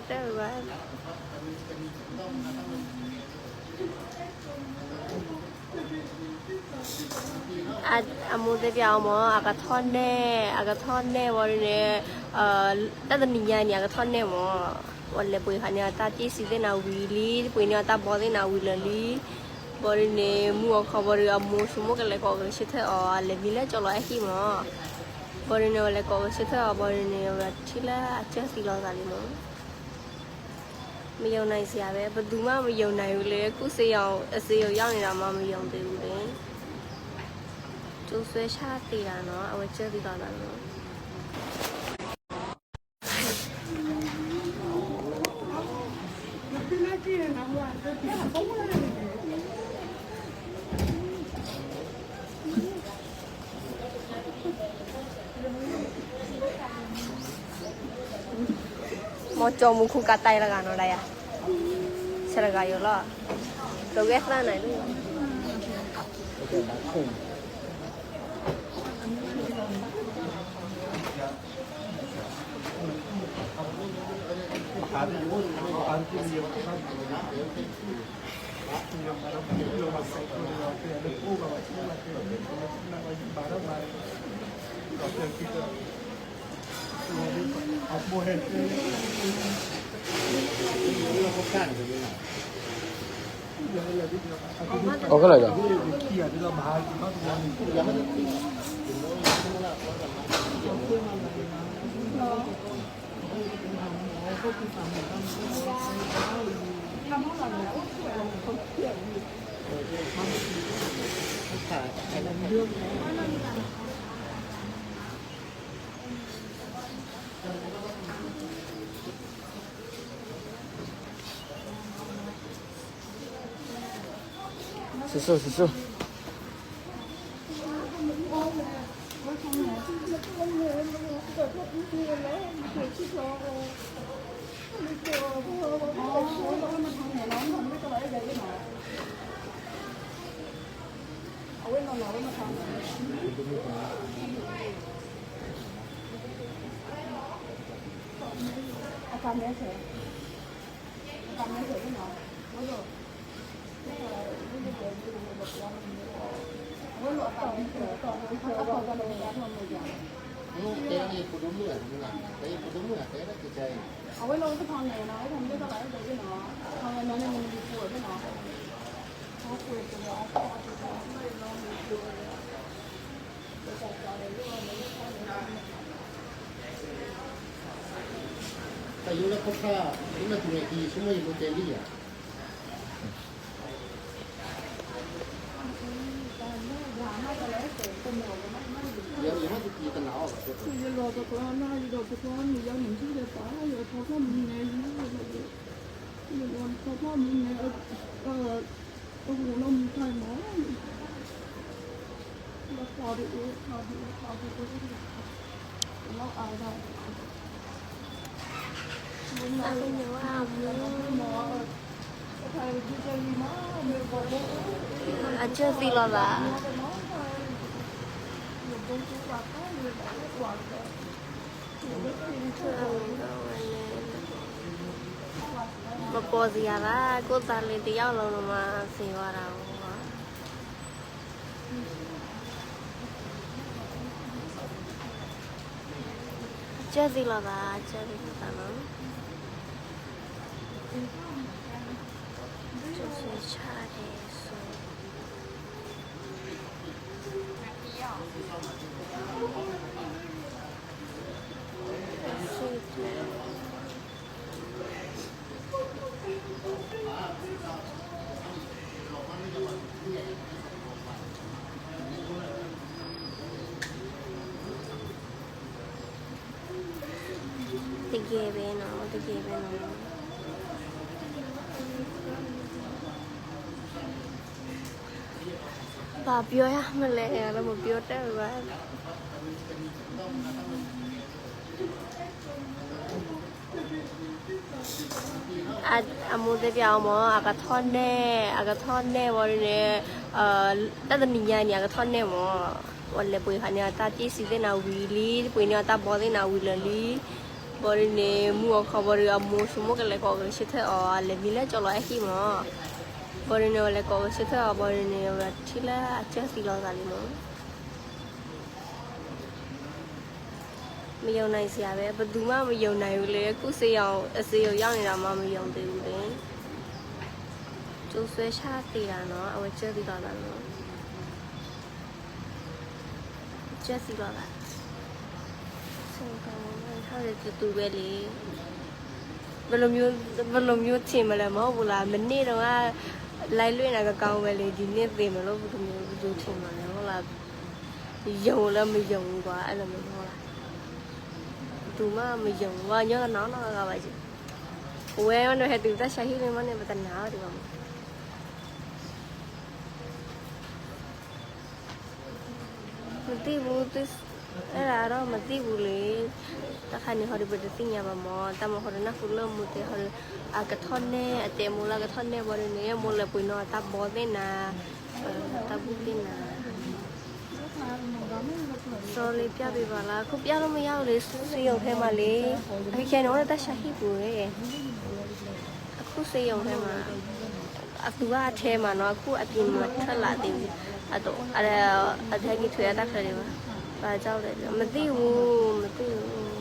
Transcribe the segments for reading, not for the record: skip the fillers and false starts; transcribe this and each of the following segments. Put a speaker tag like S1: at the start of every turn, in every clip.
S1: တက်ပါအမိုးတဲ့ပြောင်းမအကထောင်းနဲ့ဝရနေတတနီညာညာကထောင်းနဲ့မောဝလေပွေခညာတာကြည့်စီတဲ့နာဝီလီပွေညာတာဘောတဲ့နာဝီလလီဘောရနေမူခဘရအမိုးစမကလေကောရှိတဲ့အော်လေမီလဲကြော်လိုက်ဟိမောဘောရနေလေကောရှိတဲ့အော်ဘောရနေရချီလာအချက်စီလောသာလီမောမယုံနိုင်စရာပဲဘယ်သူမှမယုံနိုင်ဘူးလေခုစေအောင်အစေရောက်နေတာမှမယုံသေးဘူးလေကျိုးဆွဲချတည်တာနော်အဝကျတည်တာနော်မကြောမခုကတိုင်လာကနော်လာရဆရာကရောလာတော့ကဲဖလာနိုင်လို့
S2: ဟုတ်ကဲ့လား是。
S3: Tayo na ko ka, ina tunay ki sumay mo teli ya. Ya ya tu ki tan nao.
S4: Ye lo to ko na ye lo to ko ni ya ni ji de pa ye to ko mi ne ni ye lo to ko mi ne o lo mi tai mo. Lo pa de ko lo a da.
S1: အချက်စီလောလားမပေါ်စီရလားကိုယ်သားလေးတယောက်လုံးတော့မှစီသွားတာပေါ့အချက်စီလောလားအချက်စီလောနော်就是差点说。တကယ်ပဲနော် ဘာပြောရမလဲအဲ့လိုမပြောတတ်ပါအမိုးတဲ့ပြောင်းမအကထောင်းနဲ့ဝရနေတတနီညာညာကထောင်းနဲ့မောဝလေပွေခညာတာကြည့်စီတဲ့နာဝီလီပွေညာတာဘောတဲ့နာဝီလလီ ဘော်ရနေမူခေါ်ဘော်ရအမိုးစမကလည်းကောရှိတဲ့အော်လေမီလဲကြော်လိုက်ခိမောဘော်ရနေလည်းကောရှိတဲ့အော်ဘော်ရနေထီလာအချက်စီလောက်သာလီမောမယုံနိုင်စရာပဲဘယ်သူမှမယုံနိုင်ဘူးလေအခုစေးအောင်အစေးရောက်နေတာမှမယုံသေးဘူးလေကျိုးဆွဲချသေးတာနော်အဝဲချက်စီလောက်သာနော်ချက်စီလောက်သာဆုံးကောင်းထားတဲ့တူပဲလေဘယ်လိုမျိုးထင်မလဲမဟုတ်ဘူးလားမနေ့တော့ကလိုက်လွင့်တာကကောင်းပဲလေဒီနေ့သိမလို့ဘယ်လိုမျိုးထင်မလဲဟုတ်လားယုံလည်းမယုံဘူးကွာအဲ့လိုမျိုးဟုတ်လားသူမှမယုံဘူးညောနောင်းကပါချင်ဝဲမနဲ့တူတက်ရှာဟိနေမနဲ့ပတနာဒီမှာမသိဘူးသူအဲ့ဒါတော့မသိဘူးလေတခါနေဟောဒီဘက်သိညာပါမောတမဟောနာဖူလမှုတေဟောအကထွန်နေအတေမူလာကထွန်နေဘောရနေမူလပွိနောတဘောတဲ့နာတဘူးတင်နာစောလေးပြပေးပါလားခုပြလို့မရဘူးလေစေရုံထဲမှာလေအခေတော့တရှာဟိပူရဲ့အခုစေရုံထဲမှာအခုကအထဲမှာနော်အခုအပြင်မှာထွက်လာသေးဘူးအဲ့တော့အထက်ကြီးထွေရတက်ခရီးပါဘာကြောက်လဲမသိဘူး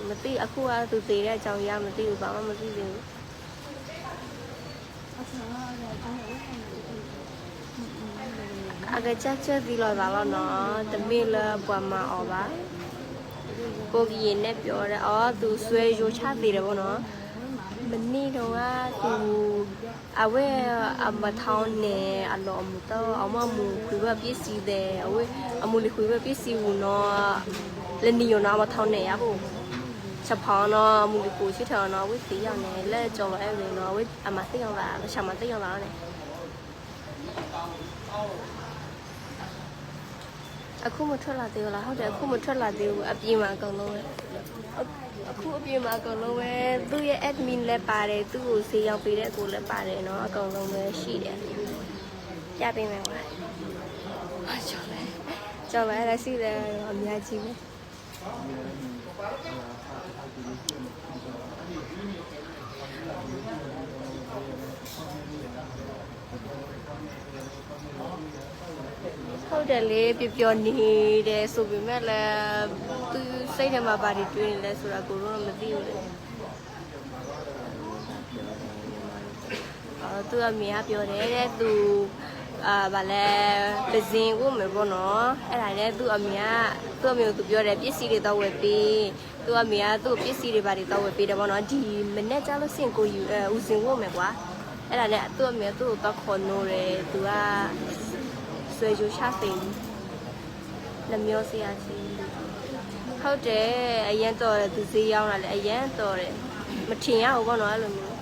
S1: မသိအခုကသူသေးတဲ့အကြောင်းရမသိဘူးဘာမှမသိသေးဘူးအကချက်ဒီလောသာလောနော်တမေလပွားမအောင်ပါကိုကြီးရင်နဲ့ပြောတယ်အော်သူဆွဲရိုးချသေးတယ်ဗောနော်မနေ့တော့ကသူအဝဲအမထောင်းနေအလောအမှုတော့အမမှုခွေဘပစ္စည်းတယ်အဝဲအမှုလေးခွေဘပစ္စည်းဘူးနော်လည်းနီယောနာမထောင်းနေရဘူးချက်ဖောင်းနော်အမှုလေးကိုရှိထောင်းနော်ဝိစီရောက်နေလက်ကြော်အဲ့လိုနော်ဝိအမသိအောင်လားရှာမသိအောင်လားနဲ့အခုမထွက်လာသေးဘူးလားဟုတ်တယ်အခုမထွက်လာသေးဘူးအပြင်မှာအကုန်လုံးပဲအခုအပြင်မှာအကုန်လုံးပဲသူ့ရဲ့ admin လည်းပါတယ်သူ့ကိုဆေးရောက်ပေးတဲ့အကိုလည်းပါတယ်နော်အကုန်လုံးပဲရှိတယ်ပြပေးမယ်ကွာဟာကျော်လဲအဲ့ဒါရှိတယ်အများကြီးပဲဟုတ်တယ်လေပျော်နေတယ်ဆိုပေမဲ့လည်းသူစိတ်ထဲမှာဘာတွေတွေးနေလဲဆိုတာကိုတော့မသိဘူးလေသူအမေကပြောတယ်တဲ့သူဗာလဲပဇင်ကိုမယ်ပေါ့နော်အဲ့ဒါလည်းသူ့အမေကိုသူပြောတယ်ပစ္စည်းတွေတော့ဝယ်ပေးသူ့အမေကသူ့ပစ္စည်းတွေဘာတွေတော့ဝယ်ပေးတယ်ပေါ့နော်ဒီမနေ့ကျလို့စင်ကိုယူဦးစင်ကိုမယ်ကွာအဲ့ဒါလည်းသူ့အမေသူ့ကိုတော့ခေါ်နိုးတယ်သူကဆွေချိုရှာသိမ်းလက်မျိုးစရာစီဟုတ်တယ်အရင်တော့သူဈေးရောက်လာလေအရင်တော့တယ်မထင်ရဘူးပေါ့နော်အဲ့လိုမျိုး